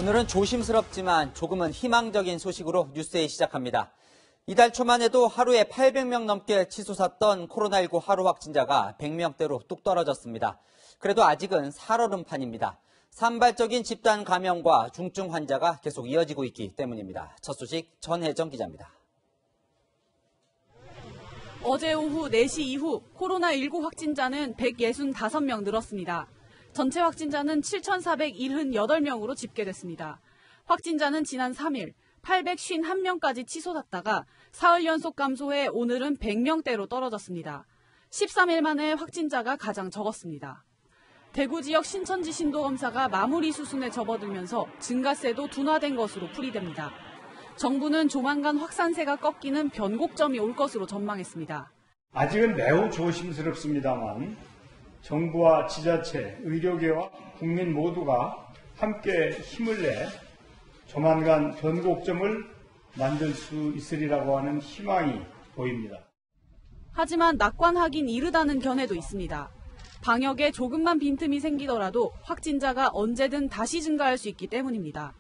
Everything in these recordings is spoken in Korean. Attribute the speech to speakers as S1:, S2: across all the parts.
S1: 오늘은 조심스럽지만 조금은 희망적인 소식으로 뉴스데이 시작합니다. 이달 초만 해도 하루에 800명 넘게 치솟았던 코로나19 하루 확진자가 100명대로 뚝 떨어졌습니다. 그래도 아직은 살얼음판입니다. 산발적인 집단 감염과 중증 환자가 계속 이어지고 있기 때문입니다. 첫 소식 전혜정 기자입니다.
S2: 어제 오후 4시 이후 코로나19 확진자는 165명 늘었습니다. 전체 확진자는 7,478명으로 집계됐습니다. 확진자는 지난 3일 851명까지 치솟았다가 사흘 연속 감소해 오늘은 100명대로 떨어졌습니다. 13일 만에 확진자가 가장 적었습니다. 대구 지역 신천지 신도검사가 마무리 수순에 접어들면서 증가세도 둔화된 것으로 풀이됩니다. 정부는 조만간 확산세가 꺾이는 변곡점이 올 것으로 전망했습니다.
S3: 아직은 매우 조심스럽습니다만 정부와 지자체, 의료계와 국민 모두가 함께 힘을 내 조만간 변곡점을 만들 수 있으리라고 하는 희망이 보입니다.
S2: 하지만 낙관하긴 이르다는 견해도 있습니다. 방역에 조금만 빈틈이 생기더라도 확진자가 언제든 다시 증가할 수 있기 때문입니다.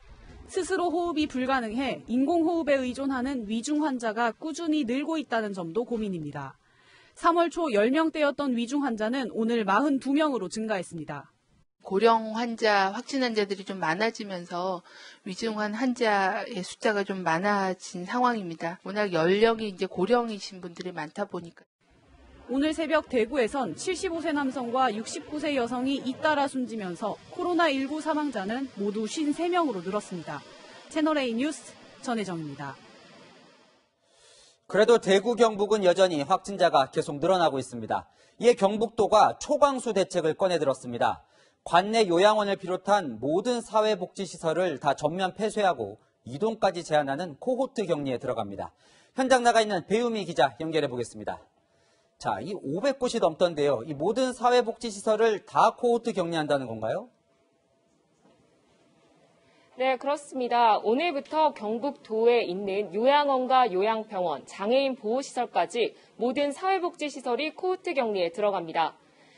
S2: 스스로 호흡이 불가능해 인공호흡에 의존하는 위중 환자가 꾸준히 늘고 있다는 점도 고민입니다. 3월 초 10명대였던 위중 환자는 오늘 42명으로 증가했습니다.
S4: 고령 환자, 확진 환자들이 좀 많아지면서 위중한 환자의 숫자가 좀 많아진 상황입니다. 워낙 연령이 이제 고령이신 분들이 많다 보니까.
S2: 오늘 새벽 대구에선 75세 남성과 69세 여성이 잇따라 숨지면서 코로나19 사망자는 모두 53명으로 늘었습니다. 채널A 뉴스 전혜정입니다.
S1: 그래도 대구 경북은 여전히 확진자가 계속 늘어나고 있습니다. 이에 경북도가 초강수 대책을 꺼내들었습니다. 관내 요양원을 비롯한 모든 사회복지시설을 다 전면 폐쇄하고 이동까지 제한하는 코호트 격리에 들어갑니다. 현장 나가 있는 배우미 기자 연결해 보겠습니다. 자, 이 500곳이 넘던데요. 이 모든 사회복지시설을 다 코호트 격리한다는 건가요?
S5: 네, 그렇습니다. 오늘부터 경북도에 있는 요양원과 요양병원, 장애인 보호시설까지 모든 사회복지시설이 코호트 격리에 들어갑니다.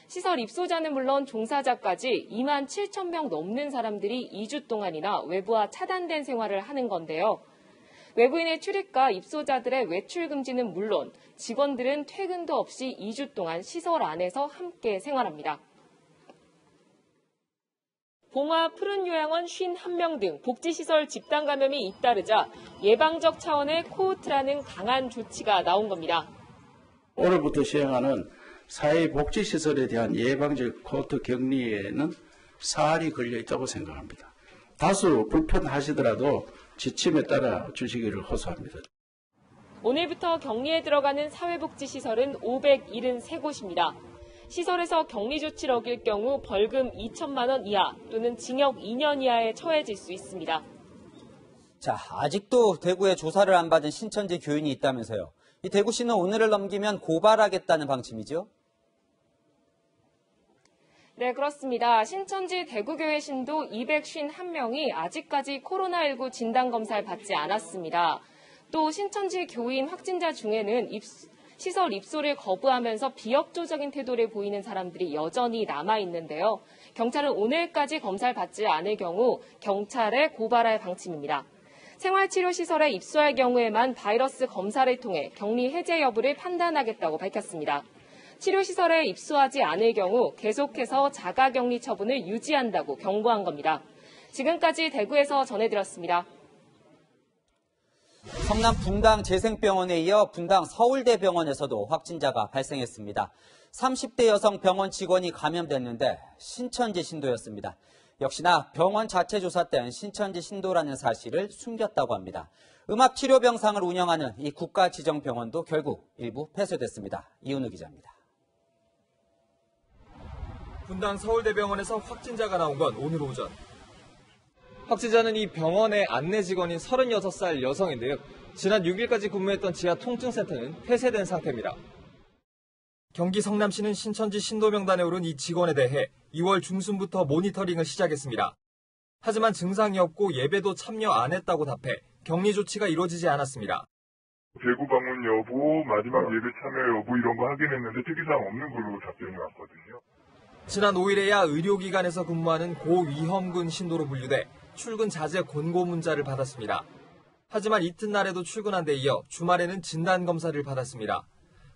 S5: 시설 입소자는 물론 종사자까지 2만 7천 명 넘는 사람들이 2주 동안이나 외부와 차단된 생활을 하는 건데요. 외부인의 출입과 입소자들의 외출 금지는 물론 직원들은 퇴근도 없이 2주 동안 시설 안에서 함께 생활합니다. 봉화 푸른요양원 51명 등 복지시설 집단 감염이 잇따르자 예방적 차원의 코호트라는 강한 조치가 나온 겁니다.
S6: 오늘부터 시행하는 사회복지시설에 대한 예방적 코호트 격리에는 사활이 걸려 있다고 생각합니다. 다소 불편하시더라도 지침에 따라 주시기를 호소합니다.
S5: 오늘부터 격리에 들어가는 사회복지시설은 573곳입니다. 시설에서 격리 조치를 어길 경우 벌금 2천만 원 이하 또는 징역 2년 이하에 처해질 수 있습니다.
S1: 자, 아직도 대구에 조사를 안 받은 신천지 교인이 있다면서요. 이 대구시는 오늘을 넘기면 고발하겠다는 방침이죠?
S5: 네, 그렇습니다. 신천지 대구교회 신도 251명이 아직까지 코로나19 진단검사를 받지 않았습니다. 또 신천지 교인 확진자 중에는 시설 입소를 거부하면서 비협조적인 태도를 보이는 사람들이 여전히 남아있는데요. 경찰은 오늘까지 검사를 받지 않을 경우 경찰에 고발할 방침입니다. 생활치료시설에 입소할 경우에만 바이러스 검사를 통해 격리 해제 여부를 판단하겠다고 밝혔습니다. 치료시설에 입소하지 않을 경우 계속해서 자가격리 처분을 유지한다고 경고한 겁니다. 지금까지 대구에서 전해드렸습니다.
S1: 성남 분당 재생병원에 이어 분당 서울대병원에서도 확진자가 발생했습니다. 30대 여성 병원 직원이 감염됐는데 신천지 신도였습니다. 역시나 병원 자체 조사 땐 신천지 신도라는 사실을 숨겼다고 합니다. 음압치료병상을 운영하는 이 국가지정병원도 결국 일부 폐쇄됐습니다. 이은우 기자입니다.
S7: 분당 서울대병원에서 확진자가 나온 건 오늘 오전. 확진자는 이 병원의 안내 직원인 36살 여성인데요. 지난 6일까지 근무했던 지하 통증센터는 폐쇄된 상태입니다. 경기 성남시는 신천지 신도 명단에 오른 이 직원에 대해 2월 중순부터 모니터링을 시작했습니다. 하지만 증상이 없고 예배도 참여 안 했다고 답해 격리 조치가 이루어지지 않았습니다.
S8: 대구 방문 여부, 마지막 예배 참여 여부 이런 거 확인했는데 특이사항 없는 걸로 답변이 왔거든요.
S7: 지난 5일에야 의료기관에서 근무하는 고위험군 신도로 분류돼 출근 자제 권고 문자를 받았습니다. 하지만 이튿날에도 출근한 데 이어 주말에는 진단검사를 받았습니다.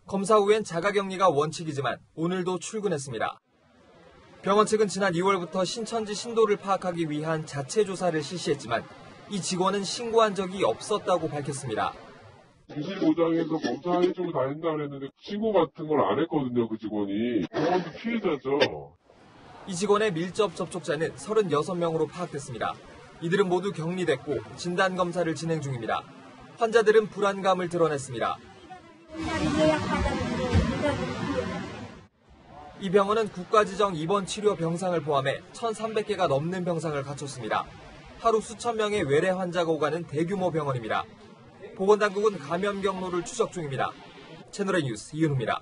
S7: 검사 후엔 자가격리가 원칙이지만 오늘도 출근했습니다. 병원 측은 지난 2월부터 신천지 신도를 파악하기 위한 자체 조사를 실시했지만 이 직원은 신고한 적이 없었다고 밝혔습니다.
S9: 비실보장해서 검사해주고 다 한다 그랬는데 신고 같은 걸 안 했거든요, 그 직원이. 병원도 피해자죠.
S7: 이 직원의 밀접 접촉자는 36명으로 파악됐습니다. 이들은 모두 격리됐고 진단검사를 진행 중입니다. 환자들은 불안감을 드러냈습니다. 이 병원은 국가지정 입원 치료 병상을 포함해 1,300개가 넘는 병상을 갖췄습니다. 하루 수천 명의 외래 환자가 오가는 대규모 병원입니다. 보건당국은 감염 경로를 추적 중입니다. 채널A 뉴스 이은우입니다.